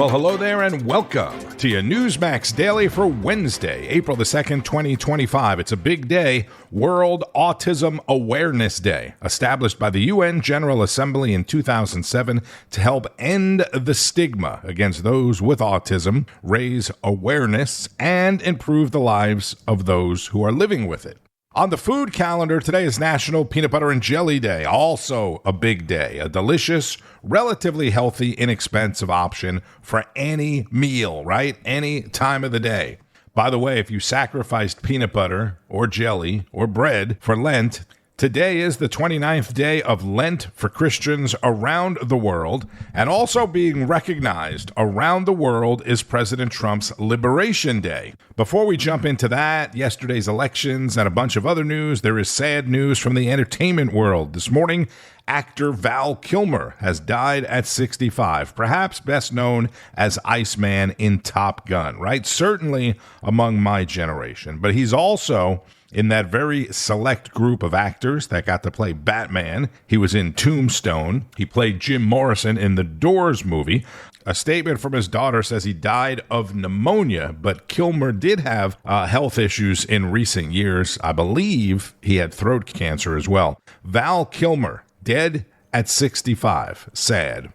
Well, hello there and welcome to your Newsmax Daily for Wednesday, April the 2nd, 2025. It's a big day, World Autism Awareness Day, established by the UN General Assembly in 2007 to help end the stigma against those with autism, raise awareness, and improve the lives of those who are living with it. On the food calendar, today is National Peanut Butter and Jelly Day, also a big day, a delicious, relatively healthy, inexpensive option for any meal, right? Any time of the day. By the way, if you sacrificed peanut butter or jelly or bread for Lent, today is the 29th day of Lent for Christians around the world, and also being recognized around the world is President Trump's Liberation Day. Before we jump into that, yesterday's elections, and a bunch of other news, there is sad news from the entertainment world. This morning, actor Val Kilmer has died at 65, perhaps best known as Iceman in Top Gun, right? Certainly among my generation, but he's also in that very select group of actors that got to play Batman. He was in Tombstone. He played Jim Morrison in the Doors movie. A statement from his daughter says he died of pneumonia, but Kilmer did have health issues in recent years. I believe he had throat cancer as well. Val Kilmer, dead at 65. Sad.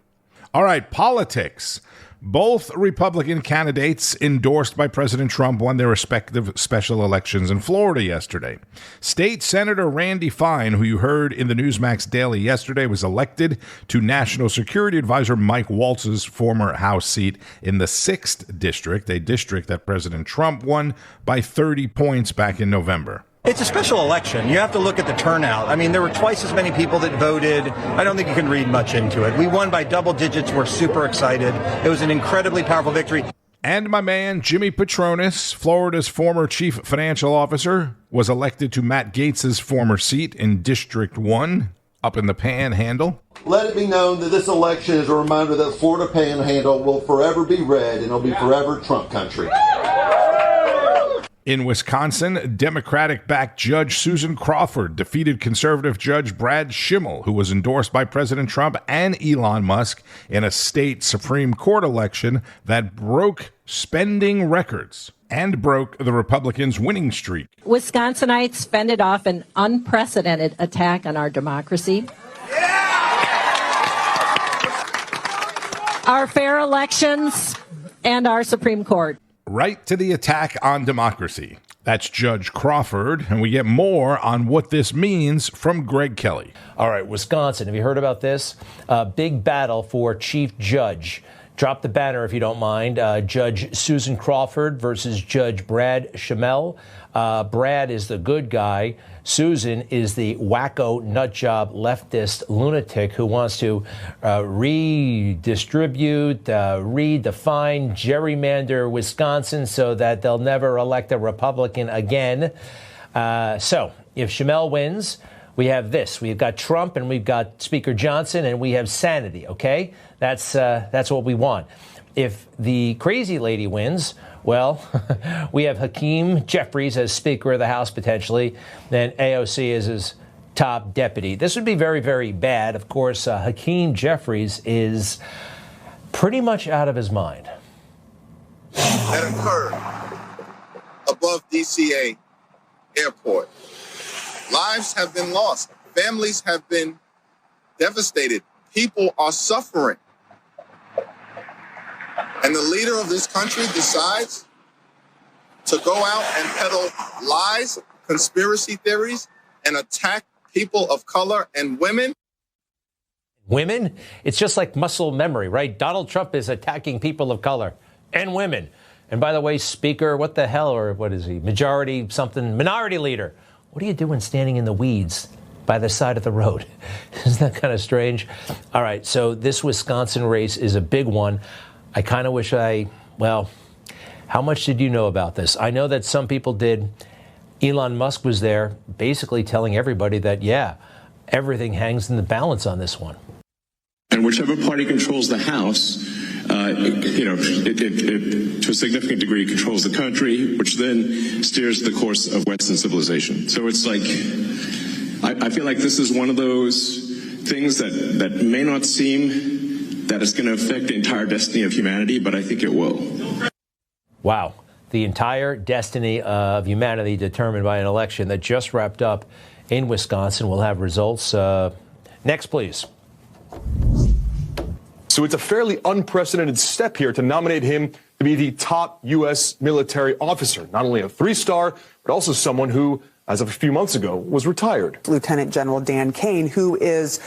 All right, politics. Both Republican candidates endorsed by President Trump won their respective special elections in Florida yesterday. State Senator Randy Fine, who you heard in the Newsmax Daily yesterday, was elected to National Security Advisor Mike Waltz's former House seat in the 6th District, a district that President Trump won by 30 points back in November. It's a special election. You have to look at the turnout. I mean, there were twice as many people that voted. I don't think you can read much into it. We won by double digits. We're super excited. It was an incredibly powerful victory. And my man, Jimmy Patronis, Florida's former chief financial officer, was elected to Matt Gaetz's former seat in District 1 up in the Panhandle. Let it be known that this election is a reminder that the Florida Panhandle will forever be red and it'll be forever Trump country. In Wisconsin, Democratic-backed Judge Susan Crawford defeated conservative Judge Brad Schimmel, who was endorsed by President Trump and Elon Musk in a state Supreme Court election that broke spending records and broke the Republicans' winning streak. Wisconsinites fended off an unprecedented attack on our democracy. Our fair elections and our Supreme Court. Right to the attack on democracy. That's Judge Crawford, and we get more on what this means from Greg Kelly. All right, Wisconsin, have you heard about this? Big battle for chief judge. Drop the banner if you don't mind. Judge Susan Crawford versus Judge Brad Schimmel. Brad is the good guy. Susan is the wacko nutjob leftist lunatic who wants to redistribute, redefine, gerrymander Wisconsin so that they'll never elect a Republican again. So if Schimmel wins, we have this. We've got Trump and we've got Speaker Johnson and we have sanity, okay? That's what we want. If the crazy lady wins, well, we have Hakeem Jeffries as Speaker of the House potentially, then AOC is his top deputy. This would be very, very bad. Of course, Hakeem Jeffries is pretty much out of his mind. That occurred above DCA Airport. Lives have been lost. Families have been devastated. People are suffering. And the leader of this country decides to go out and peddle lies, conspiracy theories, and attack people of color and women. Women? It's just like muscle memory, right? Donald Trump is attacking people of color and women. And by the way, Speaker, what the hell, or what is he? Majority something, minority leader. What are you doing standing in the weeds by the side of the road? Isn't that kind of strange? All right, so this Wisconsin race is a big one. I kind of wish well, how much did you know about this? I know that some people did. Elon Musk was there basically telling everybody that, yeah, everything hangs in the balance on this one. And whichever party controls the House, it to a significant degree controls the country, which then steers the course of Western civilization. So it's like, I feel like this is one of those things that may not seem that it's going to affect the entire destiny of humanity, but I think it will. Wow. The entire destiny of humanity determined by an election that just wrapped up in Wisconsin. We'll have results. Next, please. So it's a fairly unprecedented step here to nominate him to be the top U.S. military officer, not only a 3-star, but also someone who, as of a few months ago, was retired. Lieutenant General Dan Caine, who is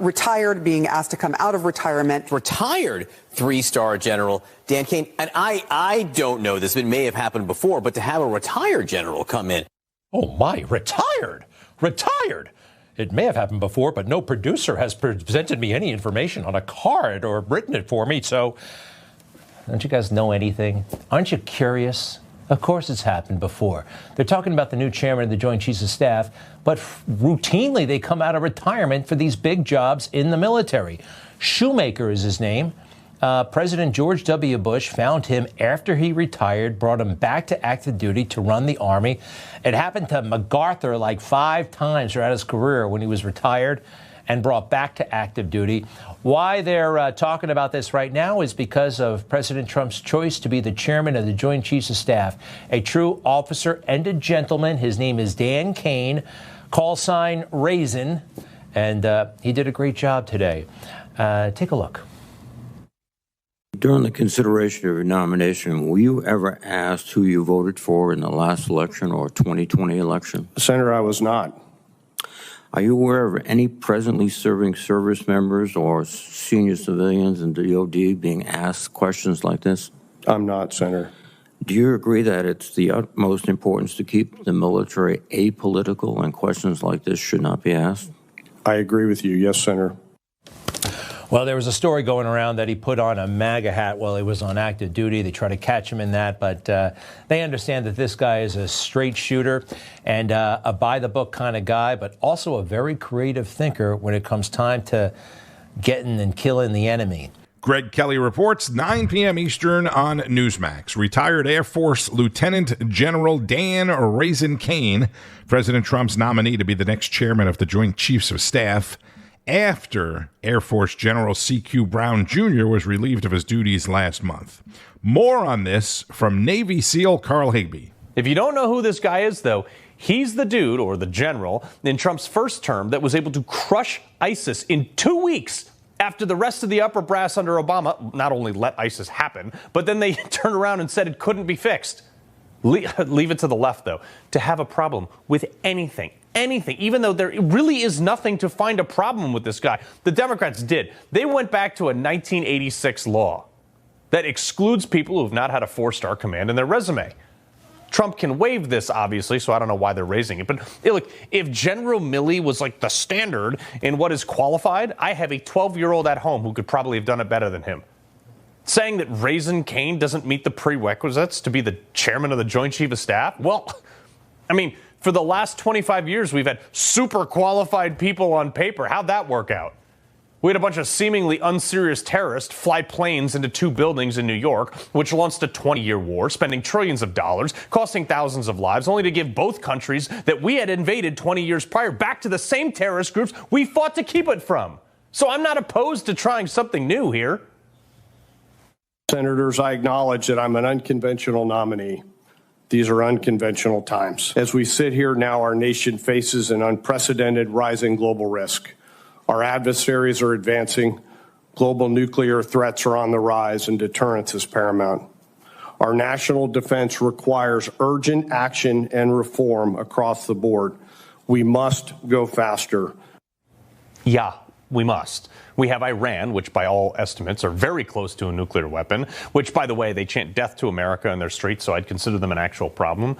retired, being asked to come out of retirement. Retired 3-star General Dan Caine. And I don't know this, it may have happened before, but to have a retired general come in. Oh, my, retired? Retired? It may have happened before, but no producer has presented me any information on a card or written it for me. So, don't you guys know anything? Aren't you curious? Of course it's happened before. They're talking about the new chairman of the Joint Chiefs of Staff, but routinely they come out of retirement for these big jobs in the military. Shoemaker is his name. President George W. Bush found him after he retired, brought him back to active duty to run the Army. It happened to MacArthur like 5 times throughout his career when he was retired and brought back to active duty. Why they're talking about this right now is because of President Trump's choice to be the chairman of the Joint Chiefs of Staff, a true officer and a gentleman. His name is Dan Caine, call sign Razin, and he did a great job today. Take a look. During the consideration of your nomination, were you ever asked who you voted for in the last election or 2020 election? Senator, I was not. Are you aware of any presently serving service members or senior civilians in DOD being asked questions like this? I'm not, Senator. Do you agree that it's the utmost importance to keep the military apolitical and questions like this should not be asked? I agree with you. Yes, Senator. Well, there was a story going around that he put on a MAGA hat while he was on active duty. They try to catch him in that, but they understand that this guy is a straight shooter and a by-the-book kind of guy, but also a very creative thinker when it comes time to getting and killing the enemy. Greg Kelly reports, 9 p.m. Eastern on Newsmax. Retired Air Force Lieutenant General Dan Razin Caine, President Trump's nominee to be the next chairman of the Joint Chiefs of Staff, after Air Force General C.Q. Brown Jr. was relieved of his duties last month. More on this from Navy SEAL Carl Higbie. If you don't know who this guy is, though, he's the dude, or the general, in Trump's first term that was able to crush ISIS in 2 weeks after the rest of the upper brass under Obama not only let ISIS happen, but then they turned around and said it couldn't be fixed. Leave it to the left, though, to have a problem with anything, even though there really is nothing to find a problem with this guy. The Democrats did. They went back to a 1986 law that excludes people who have not had a 4-star command in their resume. Trump can waive this, obviously, so I don't know why they're raising it. But look, if General Milley was like the standard in what is qualified, I have a 12-year-old at home who could probably have done it better than him. Saying that Razin Caine doesn't meet the prerequisites to be the chairman of the Joint Chiefs of Staff? Well, I mean, for the last 25 years, we've had super qualified people on paper. How'd that work out? We had a bunch of seemingly unserious terrorists fly planes into 2 buildings in New York, which launched a 20-year war, spending trillions of dollars, costing thousands of lives, only to give both countries that we had invaded 20 years prior back to the same terrorist groups we fought to keep it from. So I'm not opposed to trying something new here. Senators, I acknowledge that I'm an unconventional nominee. These are unconventional times. As we sit here now, our nation faces an unprecedented rising global risk. Our adversaries are advancing, global nuclear threats are on the rise, and deterrence is paramount. Our national defense requires urgent action and reform across the board. We must go faster. Yeah, we must. We have Iran, which by all estimates are very close to a nuclear weapon, which, by the way, they chant death to America in their streets, so I'd consider them an actual problem.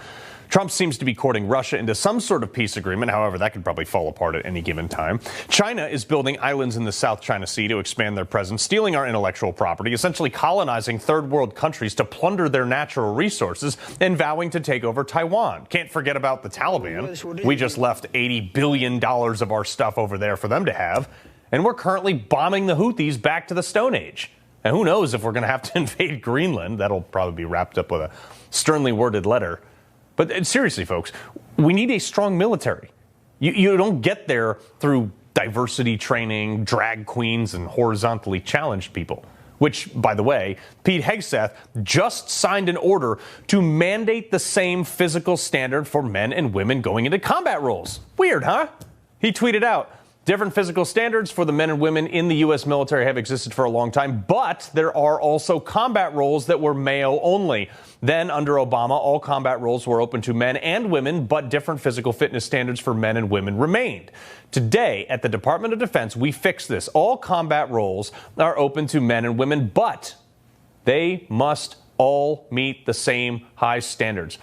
Trump seems to be courting Russia into some sort of peace agreement. However, that could probably fall apart at any given time. China is building islands in the South China Sea to expand their presence, stealing our intellectual property, essentially colonizing third world countries to plunder their natural resources, and vowing to take over Taiwan. Can't forget about the Taliban. We just left $80 billion of our stuff over there for them to have. And we're currently bombing the Houthis back to the Stone Age. And who knows if we're going to have to invade Greenland. That'll probably be wrapped up with a sternly worded letter. But seriously, folks, we need a strong military. You don't get there through diversity training, drag queens, and horizontally challenged people. Which, by the way, Pete Hegseth just signed an order to mandate the same physical standard for men and women going into combat roles. Weird, huh? He tweeted out, different physical standards for the men and women in the U.S. military have existed for a long time, but there are also combat roles that were male only. Then, under Obama, all combat roles were open to men and women, but different physical fitness standards for men and women remained. Today, at the Department of Defense, we fixed this. All combat roles are open to men and women, but they must all meet the same high standards.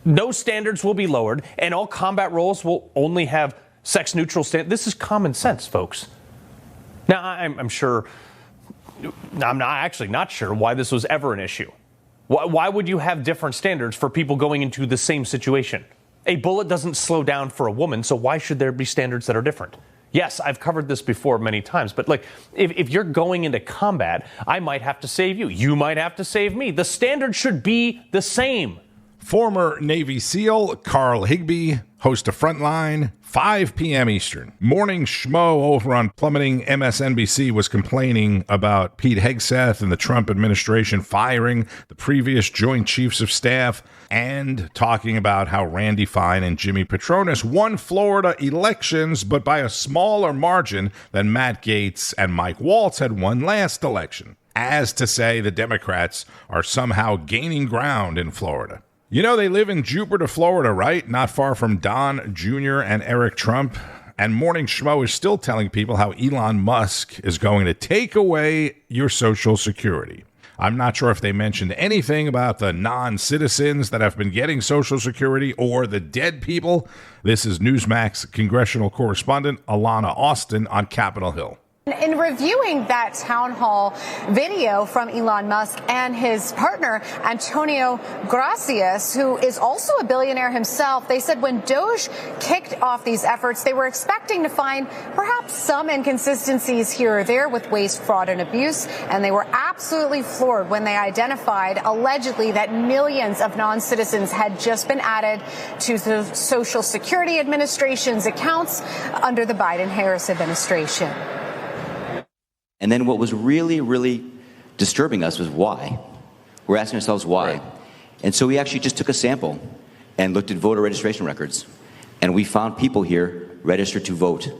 No standards will be lowered, and all combat roles will only have sex-neutral standards. This is common sense, folks. Now, I'm actually not sure why this was ever an issue. Why would you have different standards for people going into the same situation? A bullet doesn't slow down for a woman, so why should there be standards that are different? Yes, I've covered this before many times, but like, if you're going into combat, I might have to save you. You might have to save me. The standard should be the same. Former Navy SEAL Carl Higbie, host of Frontline, 5 p.m. Eastern. Morning Schmo over on plummeting MSNBC was complaining about Pete Hegseth and the Trump administration firing the previous Joint Chiefs of Staff and talking about how Randy Fine and Jimmy Petronis won Florida elections, but by a smaller margin than Matt Gaetz and Mike Waltz had won last election, as to say the Democrats are somehow gaining ground in Florida. You know, they live in Jupiter, Florida, right? Not far from Don Jr. and Eric Trump. And Morning Schmo is still telling people how Elon Musk is going to take away your Social Security. I'm not sure if they mentioned anything about the non-citizens that have been getting Social Security or the dead people. This is Newsmax congressional correspondent Alana Austin on Capitol Hill. In reviewing that town hall video from Elon Musk and his partner, Antonio Gracias, who is also a billionaire himself, they said when DOGE kicked off these efforts, they were expecting to find perhaps some inconsistencies here or there with waste, fraud, and abuse. And they were absolutely floored when they identified allegedly that millions of non-citizens had just been added to the Social Security Administration's accounts under the Biden-Harris administration. And then what was really, really disturbing us was why. We're asking ourselves why. Right. And so we actually just took a sample and looked at voter registration records. And we found people here registered to vote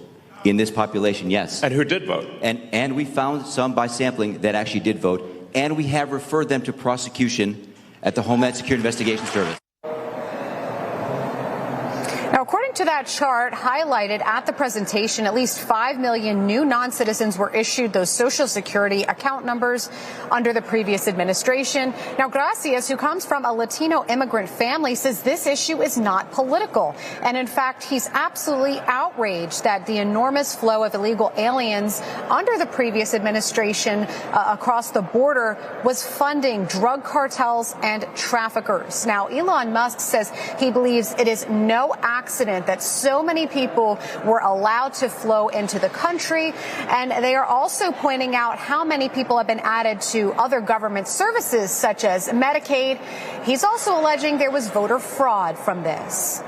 in this population, yes. And who did vote? And we found some by sampling that actually did vote. And we have referred them to prosecution at the Homeland Security Investigation Service. Now, according to that chart highlighted at the presentation, at least 5 million new non-citizens were issued those Social Security account numbers under the previous administration. Now, Gracias, who comes from a Latino immigrant family, says this issue is not political. And in fact, he's absolutely outraged that the enormous flow of illegal aliens under the previous administration across the border was funding drug cartels and traffickers. Now, Elon Musk says he believes it is no accident that so many people were allowed to flow into the country. And they are also pointing out how many people have been added to other government services, such as Medicaid. He's also alleging there was voter fraud from this.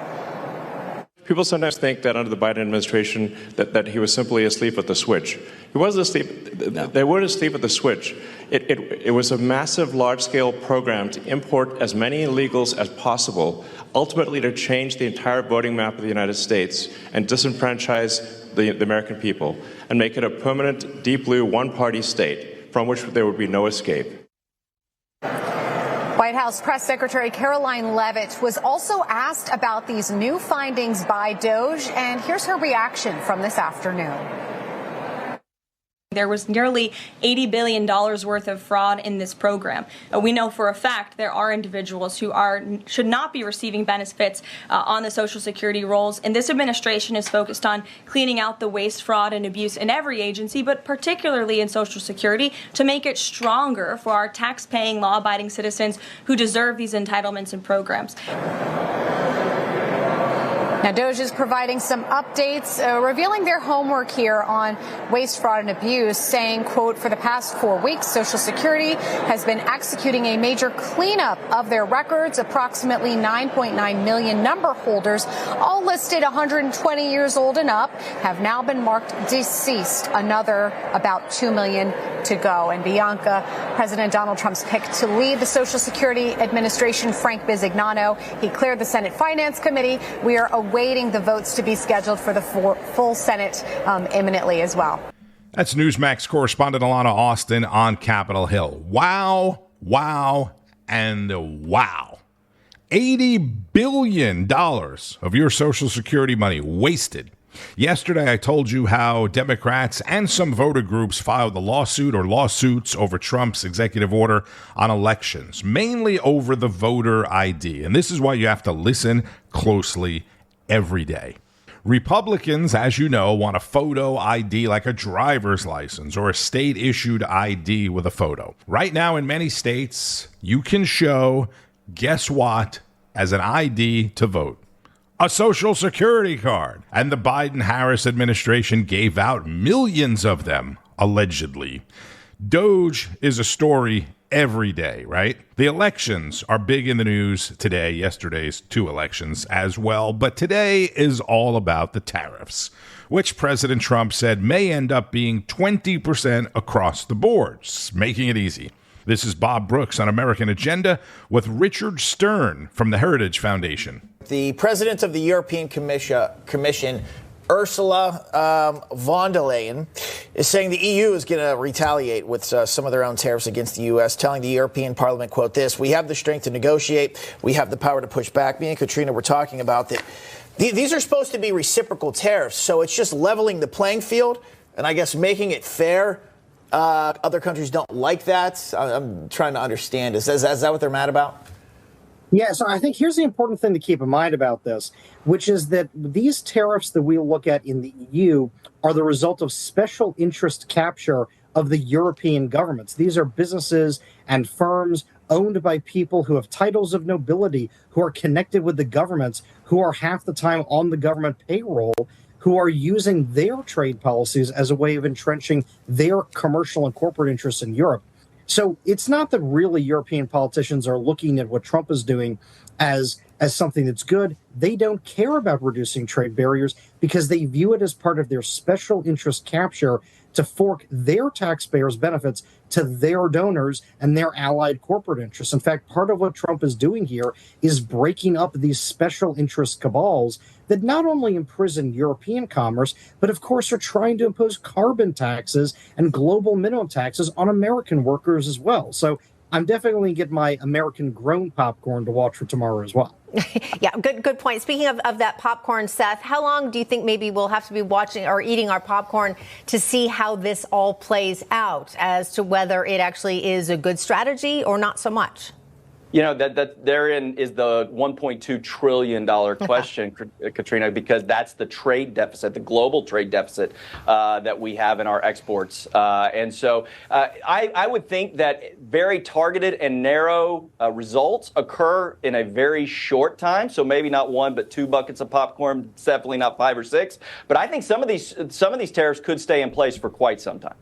People sometimes think that under the Biden administration that he was simply asleep at the switch. He wasn't asleep. No. They weren't asleep at the switch. It was a massive, large-scale program to import as many illegals as possible, ultimately to change the entire voting map of the United States and disenfranchise the American people and make it a permanent, deep blue, one-party state from which there would be no escape. White House Press Secretary Caroline Leavitt was also asked about these new findings by DOGE, and here's her reaction from this afternoon. There was nearly $80 billion worth of fraud in this program. We know for a fact there are individuals who should not be receiving benefits on the Social Security rolls, and this administration is focused on cleaning out the waste, fraud, and abuse in every agency, but particularly in Social Security, to make it stronger for our tax-paying, law-abiding citizens who deserve these entitlements and programs. Now, DOGE is providing some updates, revealing their homework here on waste, fraud, and abuse, saying, quote, for the past 4 weeks, Social Security has been executing a major cleanup of their records. Approximately 9.9 million number holders, all listed 120 years old and up, have now been marked deceased. Another about 2 million to go. And Bianca, President Donald Trump's pick to lead the Social Security Administration, Frank Bisignano, he cleared the Senate Finance Committee. We are awaiting the votes to be scheduled for the full Senate imminently as well. That's Newsmax correspondent Alana Austin on Capitol Hill. Wow, wow, and wow. $80 billion of your Social Security money wasted. Yesterday, I told you how Democrats and some voter groups filed a lawsuit or lawsuits over Trump's executive order on elections, mainly over the voter ID. And this is why you have to listen closely every day. Republicans, as you know, want a photo ID like a driver's license or a state-issued ID with a photo. Right now, in many states, you can show, guess what, as an ID to vote? A Social Security card. And the Biden-Harris administration gave out millions of them, allegedly. DOGE is a story every day, right? The elections are big in the news today, yesterday's 2 elections as well, but today is all about the tariffs, which President Trump said may end up being 20% across the board, making it easy. This is Bob Brooks on American Agenda with Richard Stern from the Heritage Foundation. The president of the European Commission, Ursula von der Leyen, is saying the EU is going to retaliate with some of their own tariffs against the U.S., telling the European Parliament, quote, this, we have the strength to negotiate. We have the power to push back. Me and Katrina were talking about that. These are supposed to be reciprocal tariffs, so it's just leveling the playing field and I guess making it fair. Other countries don't like that. I'm trying to understand. Is that what they're mad about? Yeah, so I think here's the important thing to keep in mind about this, which is that these tariffs that we look at in the EU are the result of special interest capture of the European governments. These are businesses and firms owned by people who have titles of nobility, who are connected with the governments, who are half the time on the government payroll, who are using their trade policies as a way of entrenching their commercial and corporate interests in Europe. So it's not that really European politicians are looking at what Trump is doing as something that's good. They don't care about reducing trade barriers because they view it as part of their special interest capture to fork their taxpayers' benefits to their donors and their allied corporate interests. In fact, part of what Trump is doing here is breaking up these special interest cabals that not only imprison European commerce, but of course are trying to impose carbon taxes and global minimum taxes on American workers as well. So I'm definitely going to get my American-grown popcorn to watch for tomorrow as well. Yeah, good point. Speaking of that popcorn, Seth, how long do you think maybe we'll have to be watching or eating our popcorn to see how this all plays out as to whether it actually is a good strategy or not so much? You know, that therein is the $1.2 trillion question, Katrina, because that's the trade deficit, the global trade deficit that we have in our exports. And so I would think that very targeted and narrow results occur in a very short time. So maybe not one, but 2 buckets of popcorn, definitely not 5 or 6. But I think some of these tariffs could stay in place for quite some time.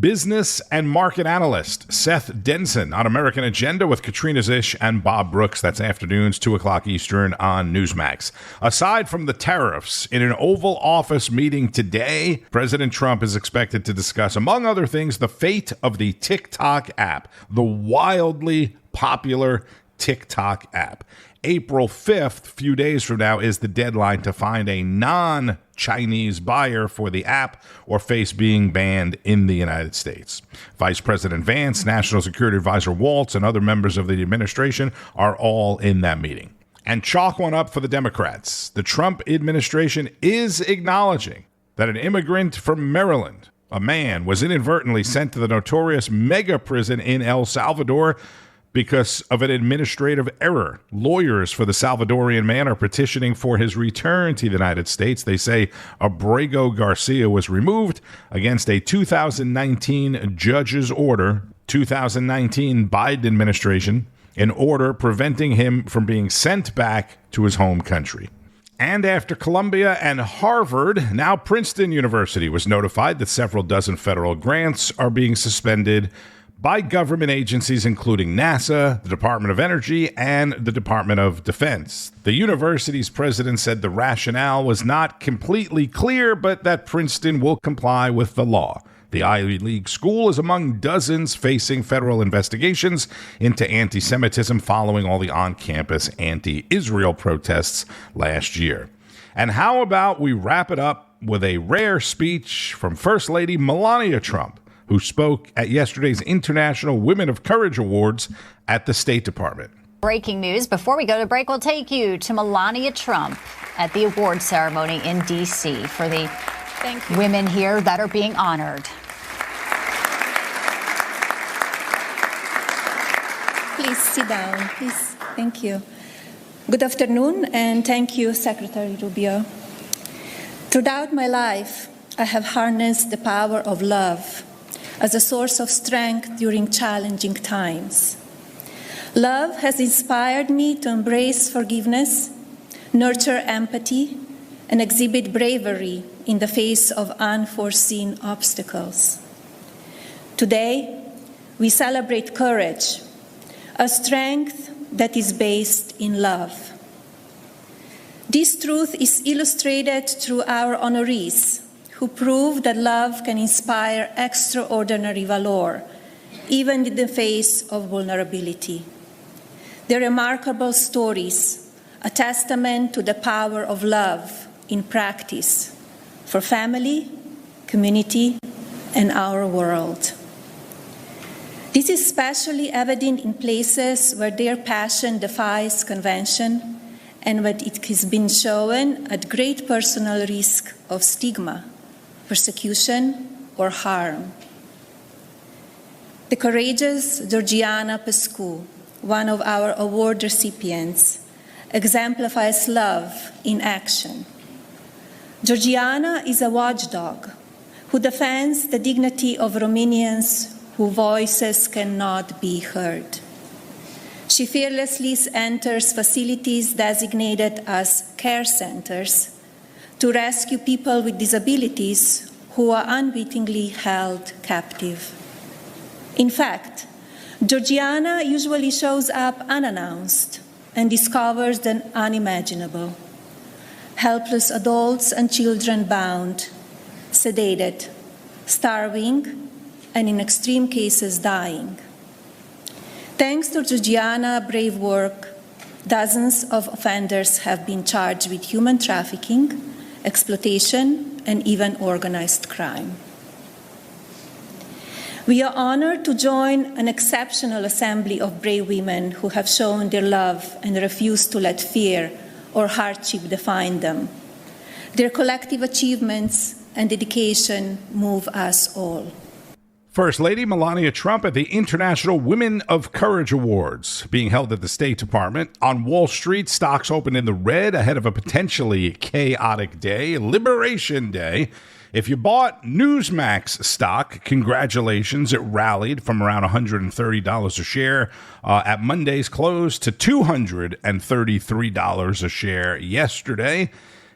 Business and market analyst Seth Denson on American Agenda with Katrina Zish and Bob Brooks. That's afternoons, 2 o'clock Eastern on Newsmax. Aside from the tariffs, in an Oval Office meeting today, President Trump is expected to discuss, among other things, the fate of the TikTok app, the wildly popular TikTok app. April 5th, a few days from now, is the deadline to find a non-Chinese buyer for the app or face being banned in the United States. Vice President Vance, National Security Advisor Waltz, and other members of the administration are all in that meeting. And chalk one up for the Democrats. The Trump administration is acknowledging that an immigrant from Maryland, a man, was inadvertently sent to the notorious mega prison in El Salvador because of an administrative error. Lawyers for the Salvadorian man are petitioning for his return to the United States. They say Abrego Garcia was removed against a 2019 judge's order, 2019 Biden administration, an order preventing him from being sent back to his home country. And after Columbia and Harvard, now Princeton University was notified that several dozen federal grants are being suspended by government agencies including NASA, the Department of Energy, and the Department of Defense. The university's president said the rationale was not completely clear, but that Princeton will comply with the law. The Ivy League school is among dozens facing federal investigations into anti-Semitism following all the on-campus anti-Israel protests last year. And how about we wrap it up with a rare speech from First Lady Melania Trump, who spoke at yesterday's International Women of Courage Awards at the State Department. Breaking news. Before we go to break, we'll take you to Melania Trump at the award ceremony in D.C. for the women here that are being honored. Please sit down, please. Thank you. Good afternoon, and thank you, Secretary Rubio. Throughout my life, I have harnessed the power of love as a source of strength during challenging times. Love has inspired me to embrace forgiveness, nurture empathy, and exhibit bravery in the face of unforeseen obstacles. Today, we celebrate courage, a strength that is based in love. This truth is illustrated through our honorees, who prove that love can inspire extraordinary valor, even in the face of vulnerability. Their remarkable stories, a testament to the power of love in practice for family, community, and our world. This is especially evident in places where their passion defies convention and where it has been shown at great personal risk of stigma, persecution, or harm. The courageous Georgiana Pescu, one of our award recipients, exemplifies love in action. Georgiana is a watchdog who defends the dignity of Romanians whose voices cannot be heard. She fearlessly enters facilities designated as care centers to rescue people with disabilities who are unwittingly held captive. In fact, Georgiana usually shows up unannounced and discovers the unimaginable. Helpless adults and children bound, sedated, starving, and in extreme cases dying. Thanks to Georgiana's brave work, dozens of offenders have been charged with human trafficking, exploitation, and even organized crime. We are honored to join an exceptional assembly of brave women who have shown their love and refuse to let fear or hardship define them. Their collective achievements and dedication move us all. First Lady Melania Trump at the International Women of Courage Awards being held at the State Department. On Wall Street, stocks opened in the red ahead of a potentially chaotic day, Liberation Day. If you bought Newsmax stock, congratulations. It rallied from around $130 a share at Monday's close to $233 a share yesterday.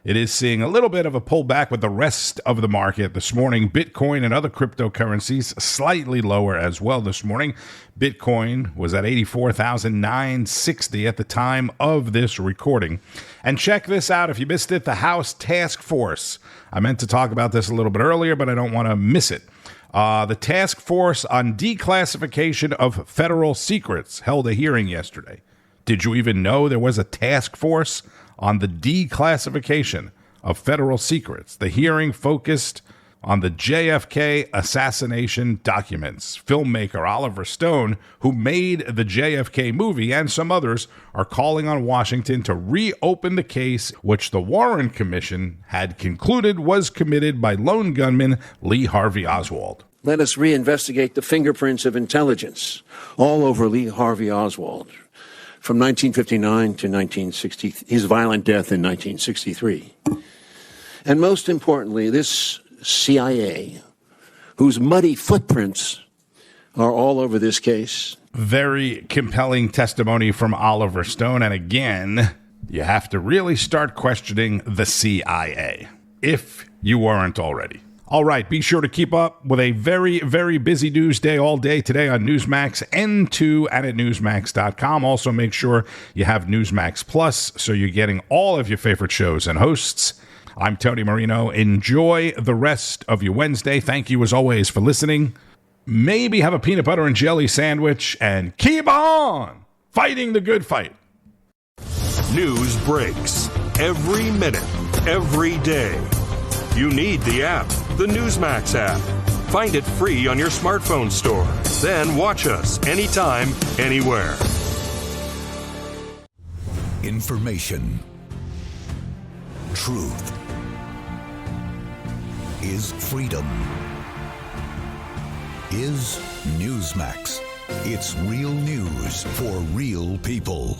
It is seeing a little bit of a pullback with the rest of the market this morning. Bitcoin and other cryptocurrencies slightly lower as well this morning. Bitcoin was at $84,960 at the time of this recording. And check this out. If you missed it, the House Task Force. I meant to talk about this a little bit earlier, but I don't want to miss it. The Task Force on Declassification of Federal Secrets held a hearing yesterday. Did you even know there was a task force on the declassification of federal secrets? The hearing focused on the JFK assassination documents. Filmmaker Oliver Stone, who made the JFK movie, and some others are calling on Washington to reopen the case, which the Warren Commission had concluded was committed by lone gunman Lee Harvey Oswald. Let us reinvestigate the fingerprints of intelligence all over Lee Harvey Oswald from 1959 to his violent death in 1963. And most importantly, this CIA, whose muddy footprints are all over this case. Very compelling testimony from Oliver Stone. And again, you have to really start questioning the CIA, if you weren't already. All right, be sure to keep up with a very, very busy news day all day today on Newsmax, N2 and at Newsmax.com. Also, make sure you have Newsmax Plus so you're getting all of your favorite shows and hosts. I'm Tony Marino. Enjoy the rest of your Wednesday. Thank you, as always, for listening. Maybe have a peanut butter and jelly sandwich and keep on fighting the good fight. News breaks every minute, every day. You need the app, the Newsmax app. Find it free on your smartphone store. Then watch us anytime, anywhere. Information. Truth. Is freedom. Is Newsmax. It's real news for real people.